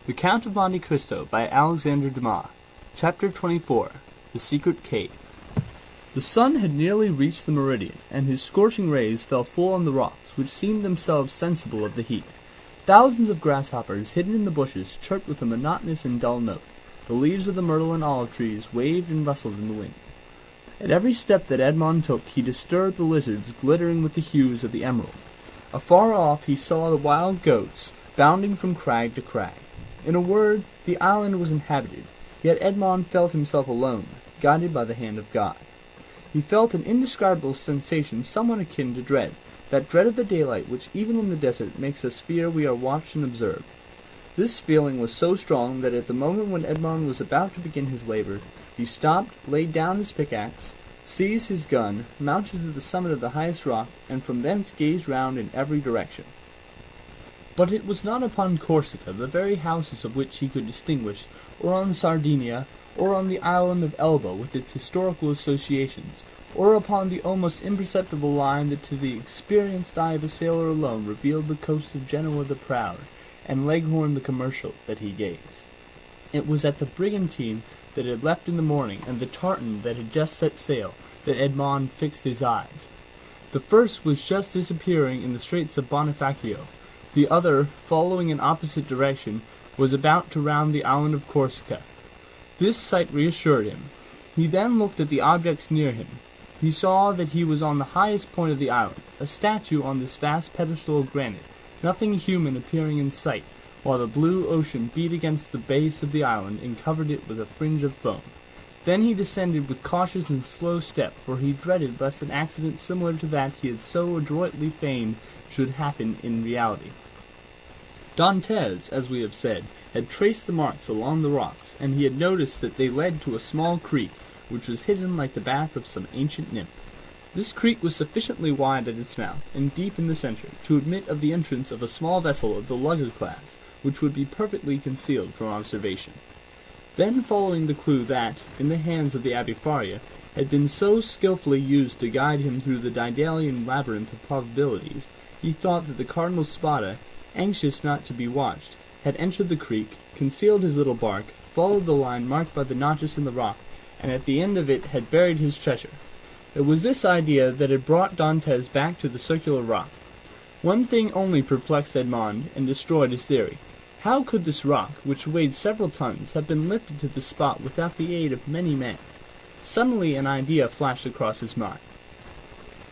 The Count of Monte Cristo by Alexandre Dumas. Chapter 24. The Secret Cave. The sun had nearly reached the meridian, and his scorching rays fell full on the rocks, which seemed themselves sensible of the heat. Thousands of grasshoppers, hidden in the bushes, chirped with a monotonous and dull note. The leaves of the myrtle and olive trees waved and rustled in the wind. At every step that Edmond took, he disturbed the lizards glittering with the hues of the emerald. Afar off he saw the wild goats bounding from crag to crag. In a word, the island was inhabited, yet Edmond felt himself alone, guided by the hand of God. He felt an indescribable sensation somewhat akin to dread, that dread of the daylight which even in the desert makes us fear we are watched and observed. This feeling was so strong that at the moment when Edmond was about to begin his labor, he stopped, laid down his pickaxe, seized his gun, mounted to the summit of the highest rock, and from thence gazed round in every direction. But it was not upon Corsica, the very houses of which he could distinguish, or on Sardinia, or on the island of Elba with its historical associations, or upon the almost imperceptible line that to the experienced eye of a sailor alone revealed the coast of Genoa the proud, and Leghorn the commercial, that he gazed. It was at the brigantine that had left in the morning, and the tartan that had just set sail, that Edmond fixed his eyes. The first was just disappearing in the straits of Bonifacio. The other, following in opposite direction, was about to round the island of Corsica. This sight reassured him. He then looked at the objects near him. He saw that he was on the highest point of the island, a statue on this vast pedestal of granite, nothing human appearing in sight, while the blue ocean beat against the base of the island and covered it with a fringe of foam. Then he descended with cautious and slow step, for he dreaded lest an accident similar to that he had so adroitly feigned should happen in reality. Dantès, as we have said, had traced the marks along the rocks, and he had noticed that they led to a small creek, which was hidden like the bath of some ancient nymph. This creek was sufficiently wide at its mouth, and deep in the center, to admit of the entrance of a small vessel of the lugger class, which would be perfectly concealed from observation. Then, following the clue that, in the hands of the Abbé Faria, had been so skilfully used to guide him through the Daedalian labyrinth of probabilities, he thought that the Cardinal Spada, anxious not to be watched, had entered the creek, concealed his little bark, followed the line marked by the notches in the rock, and at the end of it had buried his treasure. It was this idea that had brought Dantès back to the circular rock. One thing only perplexed Edmond and destroyed his theory. How could this rock, which weighed several tons, have been lifted to the spot without the aid of many men? Suddenly an idea flashed across his mind.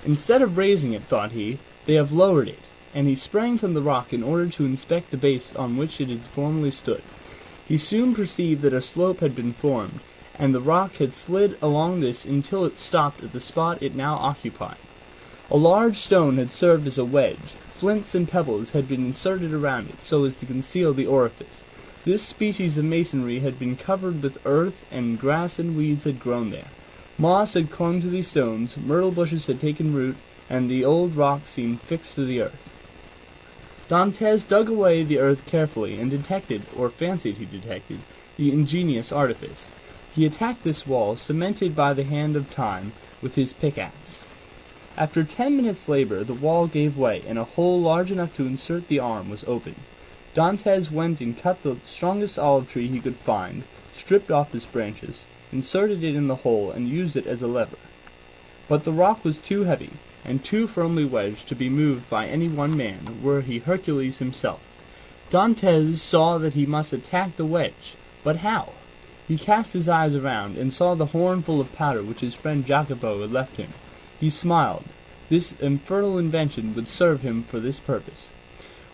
Instead of raising it, thought he, they have lowered it, and he sprang from the rock in order to inspect the base on which it had formerly stood. He soon perceived that a slope had been formed, and the rock had slid along this until it stopped at the spot it now occupied. A large stone had served as a wedge. Flints and pebbles had been inserted around it so as to conceal the orifice. This species of masonry had been covered with earth, and grass and weeds had grown there. Moss had clung to these stones, myrtle bushes had taken root, and the old rock seemed fixed to the earth. Dantès dug away the earth carefully, and detected, or fancied he detected, the ingenious artifice. He attacked this wall, cemented by the hand of time, with his pickaxe. After 10 minutes' labor, the wall gave way, and a hole large enough to insert the arm was opened. Dantès went and cut the strongest olive tree he could find, stripped off its branches, inserted it in the hole, and used it as a lever. But the rock was too heavy, and too firmly wedged to be moved by any one man, were he Hercules himself. Dantès saw that he must attack the wedge, but how? He cast his eyes around, and saw the horn full of powder which his friend Jacopo had left him. He smiled. This infernal invention would serve him for this purpose.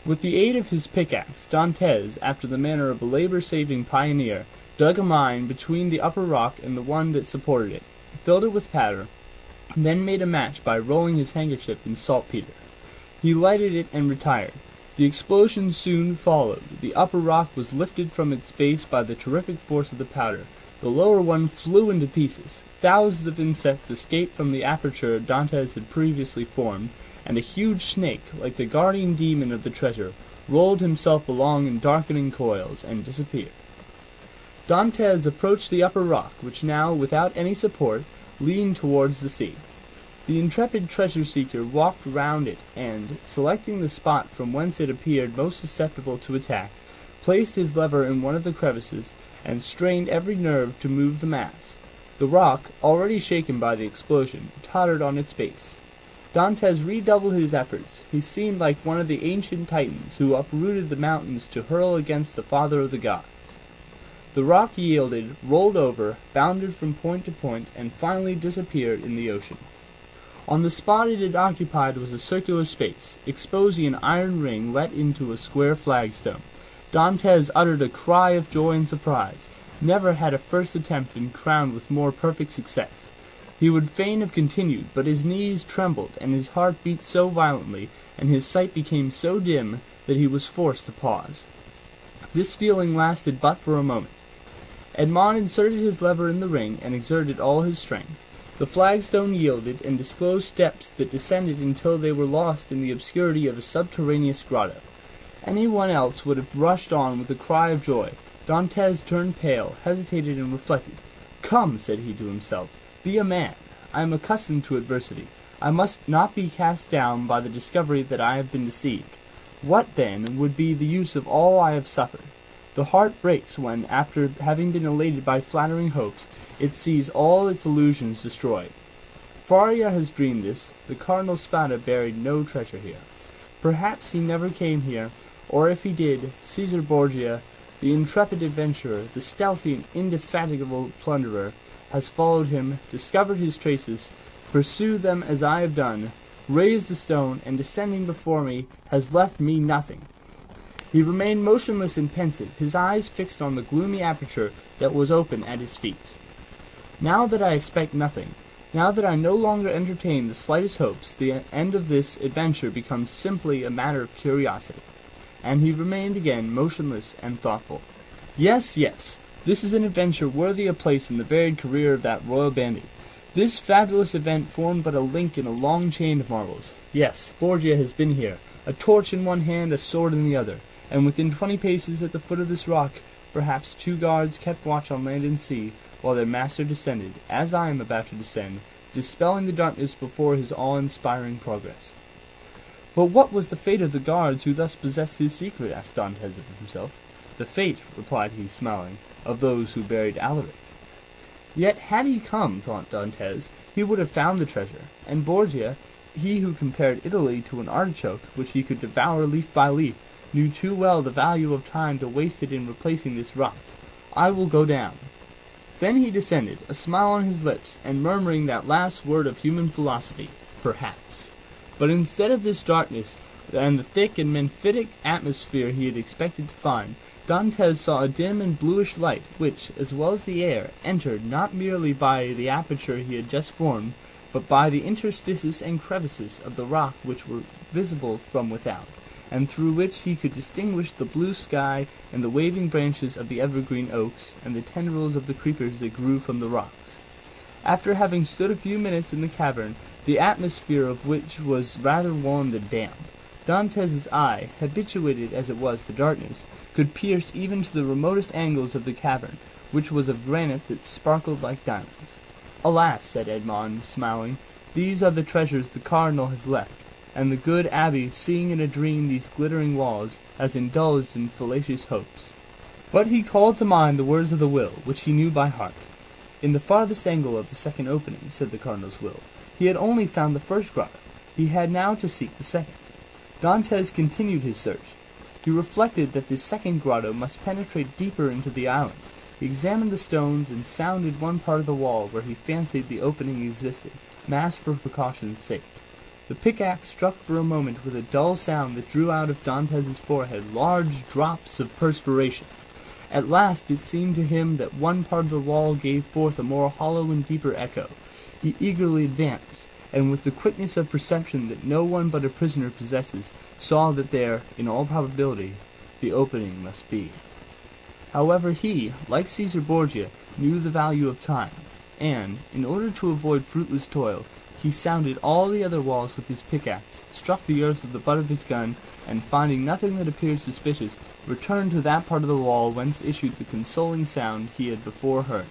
With the aid of his pickaxe, Dantès, after the manner of a labor-saving pioneer, dug a mine between the upper rock and the one that supported it, filled it with powder, and then made a match by rolling his handkerchief in saltpeter. He lighted it and retired. The explosion soon followed. The upper rock was lifted from its base by the terrific force of the powder. The lower one flew into pieces. Thousands of insects escaped from the aperture Dantès had previously formed, and a huge snake, like the guardian demon of the treasure, rolled himself along in darkening coils and disappeared. Dantès approached the upper rock, which now, without any support, leaned towards the sea. The intrepid treasure-seeker walked round it, and, selecting the spot from whence it appeared most susceptible to attack, placed his lever in one of the crevices, and strained every nerve to move the mass. The rock, already shaken by the explosion, tottered on its base. Dantès redoubled his efforts. He seemed like one of the ancient Titans who uprooted the mountains to hurl against the Father of the gods. The rock yielded, rolled over, bounded from point to point, and finally disappeared in the ocean. On the spot it had occupied was a circular space, exposing an iron ring let into a square flagstone. Dantès uttered a cry of joy and surprise. Never had a first attempt been crowned with more perfect success. He would fain have continued, but his knees trembled, and his heart beat so violently, and his sight became so dim, that he was forced to pause. This feeling lasted but for a moment. Edmond inserted his lever in the ring, and exerted all his strength. The flagstone yielded, and disclosed steps that descended until they were lost in the obscurity of a subterraneous grotto. Anyone else would have rushed on with a cry of joy. Dantès turned pale, hesitated, and reflected. "Come," said he to himself, "be a man. I am accustomed to adversity. I must not be cast down by the discovery that I have been deceived. What, then, would be the use of all I have suffered? The heart breaks when, after having been elated by flattering hopes, it sees all its illusions destroyed. Faria has dreamed this. The Cardinal Spada buried no treasure here. Perhaps he never came here, or if he did, Caesar Borgia, the intrepid adventurer, the stealthy and indefatigable plunderer, has followed him, discovered his traces, pursued them as I have done, raised the stone, and descending before me, has left me nothing." He remained motionless and pensive, his eyes fixed on the gloomy aperture that was open at his feet. "Now that I expect nothing, now that I no longer entertain the slightest hopes, the end of this adventure becomes simply a matter of curiosity." And he remained again motionless and thoughtful. "Yes, yes, this is an adventure worthy a place in the varied career of that royal bandit. This fabulous event formed but a link in a long chain of marvels. Yes, Borgia has been here, a torch in one hand, a sword in the other, and within 20 paces at the foot of this rock, perhaps 2 guards kept watch on land and sea, while their master descended, as I am about to descend, dispelling the darkness before his awe-inspiring progress." "But what was the fate of the guards who thus possessed his secret?" asked Dantès of himself. "The fate," replied he, smiling, "of those who buried Alaric." Yet had he come, thought Dantès, he would have found the treasure, and Borgia, he who compared Italy to an artichoke, which he could devour leaf by leaf, knew too well the value of time to waste it in replacing this rock. "I will go down." Then he descended, a smile on his lips, and murmuring that last word of human philosophy, "Perhaps." But instead of this darkness, and the thick and mephitic atmosphere he had expected to find, Dantès saw a dim and bluish light, which, as well as the air, entered not merely by the aperture he had just formed, but by the interstices and crevices of the rock which were visible from without, and through which he could distinguish the blue sky and the waving branches of the evergreen oaks, and the tendrils of the creepers that grew from the rocks. After having stood a few minutes in the cavern, the atmosphere of which was rather warm than damp, Dantès' eye, habituated as it was to darkness, could pierce even to the remotest angles of the cavern, which was of granite that sparkled like diamonds. "Alas," said Edmond, smiling, "these are the treasures the cardinal has left, and the good abbé, seeing in a dream these glittering walls, has indulged in fallacious hopes." But he called to mind the words of the will, which he knew by heart. "In the farthest angle of the second opening," said the cardinal's will. He had only found the first grotto. He had now to seek the second. Dantès continued his search. He reflected that this second grotto must penetrate deeper into the island. He examined the stones and sounded one part of the wall where he fancied the opening existed, masked for precaution's sake. The pickaxe struck for a moment with a dull sound that drew out of Dantès' forehead large drops of perspiration. At last it seemed to him that one part of the wall gave forth a more hollow and deeper echo. He eagerly advanced, and with the quickness of perception that no one but a prisoner possesses, saw that there, in all probability, the opening must be. However, he, like Caesar Borgia, knew the value of time, and, in order to avoid fruitless toil, he sounded all the other walls with his pickaxe, struck the earth with the butt of his gun, and finding nothing that appeared suspicious, returned to that part of the wall whence issued the consoling sound he had before heard.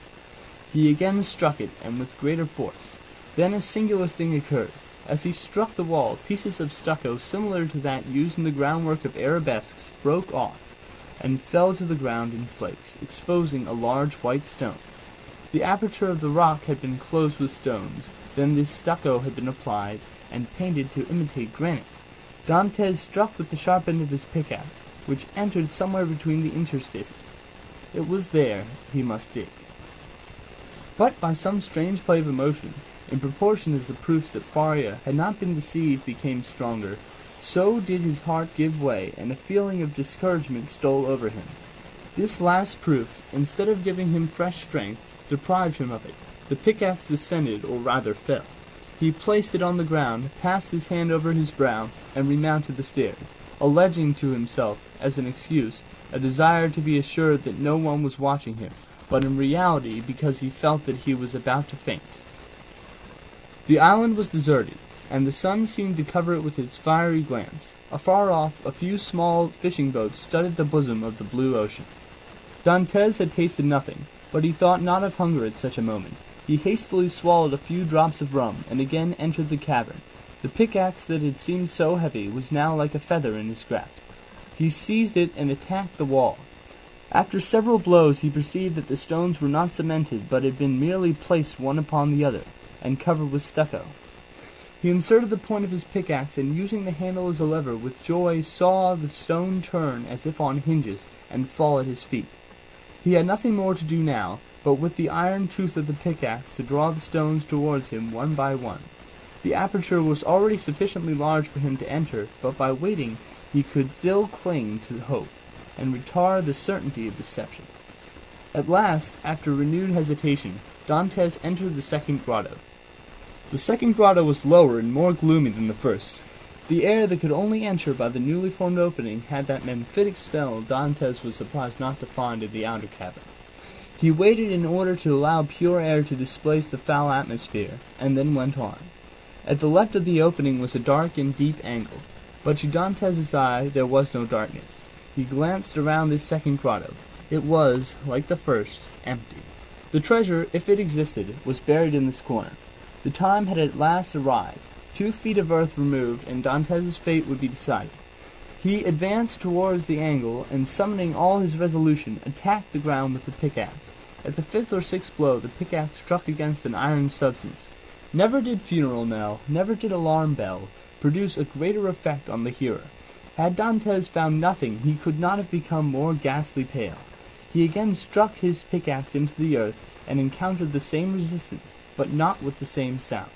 He again struck it, and with greater force. Then a singular thing occurred. As he struck the wall, pieces of stucco similar to that used in the groundwork of arabesques broke off. and fell to the ground in flakes, exposing a large white stone. The aperture of the rock had been closed with stones. Then this stucco had been applied and painted to imitate granite. Dantès struck with the sharp end of his pickaxe, which entered somewhere between the interstices. It was there he must dig. But by some strange play of emotion, in proportion as the proofs that Faria had not been deceived became stronger, so did his heart give way, and a feeling of discouragement stole over him. This last proof, instead of giving him fresh strength, deprived him of it. The pickaxe descended, or rather fell. He placed it on the ground, passed his hand over his brow, and remounted the stairs, alleging to himself, as an excuse, a desire to be assured that no one was watching him, but in reality because he felt that he was about to faint. The island was deserted, and the sun seemed to cover it with its fiery glance. Afar off, a few small fishing boats studded the bosom of the blue ocean. Dantès had tasted nothing, but he thought not of hunger at such a moment. He hastily swallowed a few drops of rum, and again entered the cavern. The pickaxe that had seemed so heavy was now like a feather in his grasp. He seized it and attacked the wall. After several blows he perceived that the stones were not cemented, but had been merely placed one upon the other, and covered with stucco. He inserted the point of his pickaxe, and using the handle as a lever, with joy saw the stone turn as if on hinges, and fall at his feet. He had nothing more to do now, but with the iron tooth of the pickaxe to draw the stones towards him one by one. The aperture was already sufficiently large for him to enter, but by waiting he could still cling to hope, and retard the certainty of deception. At last, after renewed hesitation, Dantès entered the second grotto. The second grotto was lower and more gloomy than the first. The air that could only enter by the newly formed opening had that mephitic spell Dantès was surprised not to find in the outer cavern. He waited in order to allow pure air to displace the foul atmosphere, and then went on. At the left of the opening was a dark and deep angle, but to Dantès' eye there was no darkness. He glanced around this second grotto. It was, like the first, empty. The treasure, if it existed, was buried in this corner. The time had at last arrived. 2 feet of earth removed, and Dantès' fate would be decided. He advanced towards the angle, and summoning all his resolution, attacked the ground with the pickaxe. At the 5th or 6th blow, the pickaxe struck against an iron substance. Never did funeral knell, never did alarm bell, produce a greater effect on the hearer. Had Dantès found nothing, he could not have become more ghastly pale. He again struck his pickaxe into the earth, and encountered the same resistance, but not with the same sound.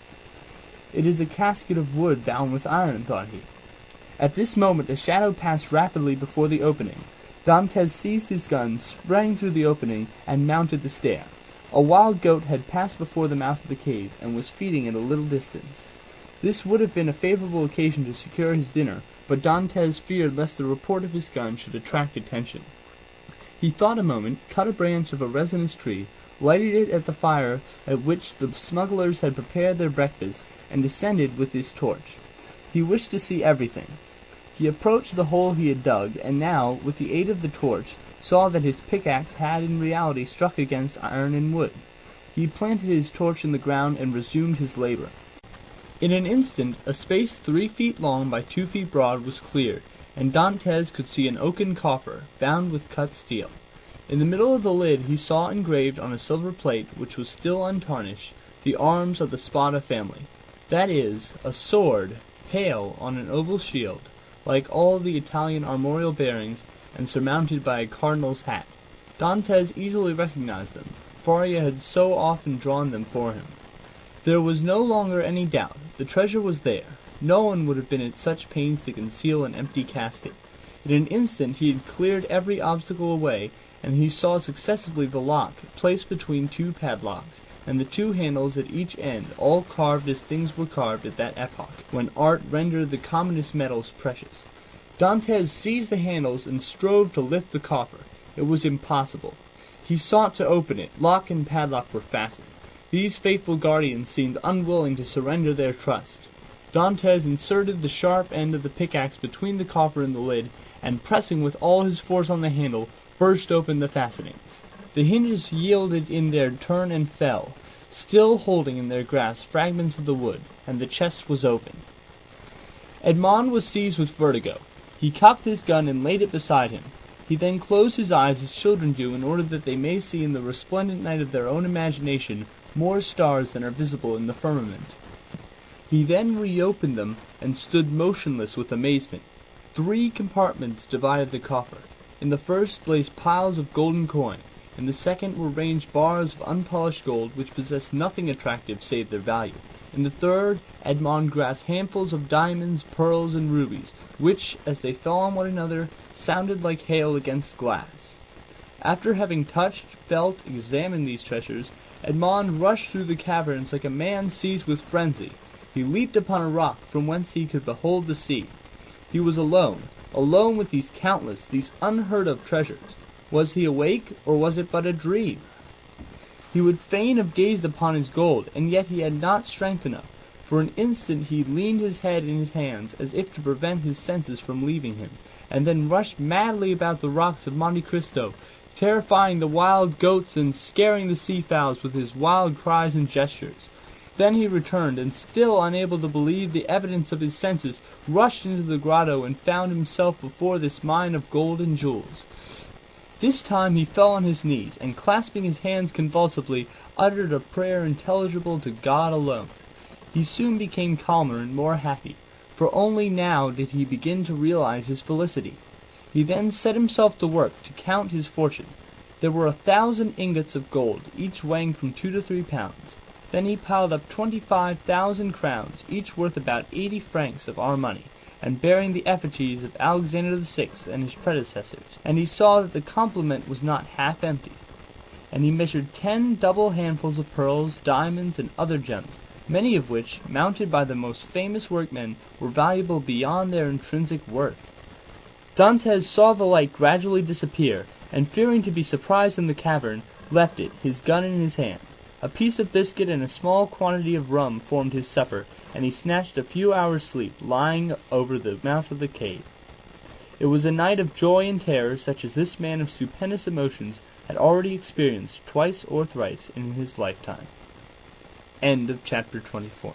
It is a casket of wood bound with iron, thought he. At this moment a shadow passed rapidly before the opening. Dantès seized his gun, sprang through the opening, and mounted the stair. A wild goat had passed before the mouth of the cave, and was feeding at a little distance. This would have been a favorable occasion to secure his dinner, but Dantès feared lest the report of his gun should attract attention. He thought a moment, cut a branch of a resinous tree, lighted it at the fire at which the smugglers had prepared their breakfast, and descended with his torch. He wished to see everything. He approached the hole he had dug, and now, with the aid of the torch, saw that his pickaxe had in reality struck against iron and wood. He planted his torch in the ground and resumed his labor. In an instant, a space 3 feet long by 2 feet broad was cleared, and Dantès could see an oaken coffer, bound with cut steel. In the middle of the lid he saw engraved on a silver plate, which was still untarnished, the arms of the Spada family. That is, a sword, pale on an oval shield, like all the Italian armorial bearings, and surmounted by a cardinal's hat. Dantès easily recognized them. Faria had so often drawn them for him. There was no longer any doubt. The treasure was there. No one would have been at such pains to conceal an empty casket. In an instant he had cleared every obstacle away, and he saw successively the lock, placed between 2 padlocks, and the 2 handles at each end, all carved as things were carved at that epoch, when art rendered the commonest metals precious. Dantès seized the handles and strove to lift the coffer. It was impossible. He sought to open it. Lock and padlock were fastened. These faithful guardians seemed unwilling to surrender their trust. Dantès inserted the sharp end of the pickaxe between the coffer and the lid, and pressing with all his force on the handle, burst open the fastenings. The hinges yielded in their turn and fell, still holding in their grasp fragments of the wood, and the chest was open. Edmond was seized with vertigo. He cocked his gun and laid it beside him. He then closed his eyes as children do in order that they may see in the resplendent night of their own imagination more stars than are visible in the firmament. He then reopened them and stood motionless with amazement. 3 compartments divided the coffer. In the first blazed piles of golden coin. In the second were ranged bars of unpolished gold which possessed nothing attractive save their value. In the third, Edmond grasped handfuls of diamonds, pearls, and rubies, which, as they fell on one another, sounded like hail against glass. After having touched, felt, examined these treasures, Edmond rushed through the caverns like a man seized with frenzy. He leaped upon a rock from whence he could behold the sea. He was alone with these countless, these unheard-of treasures. Was he awake, or was it but a dream? He would fain have gazed upon his gold, and yet he had not strength enough. For an instant he leaned his head in his hands, as if to prevent his senses from leaving him, and then rushed madly about the rocks of Monte Cristo, terrifying the wild goats and scaring the sea-fowls with his wild cries and gestures. Then he returned, and still unable to believe the evidence of his senses, rushed into the grotto and found himself before this mine of gold and jewels. This time he fell on his knees, and clasping his hands convulsively, uttered a prayer intelligible to God alone. He soon became calmer and more happy, for only now did he begin to realize his felicity. He then set himself to work to count his fortune. There were 1,000 ingots of gold, each weighing from 2 to 3 pounds. Then he piled up 25,000 crowns, each worth about 80 francs of our money, and bearing the effigies of Alexander VI and his predecessors, and he saw that the complement was not half empty. And he measured 10 double handfuls of pearls, diamonds, and other gems, many of which, mounted by the most famous workmen, were valuable beyond their intrinsic worth. Dantès saw the light gradually disappear, and fearing to be surprised in the cavern, left it, his gun in his hand. A piece of biscuit and a small quantity of rum formed his supper, and he snatched a few hours' sleep, lying over the mouth of the cave. It was a night of joy and terror such as this man of stupendous emotions had already experienced twice or thrice in his lifetime. End of chapter 24.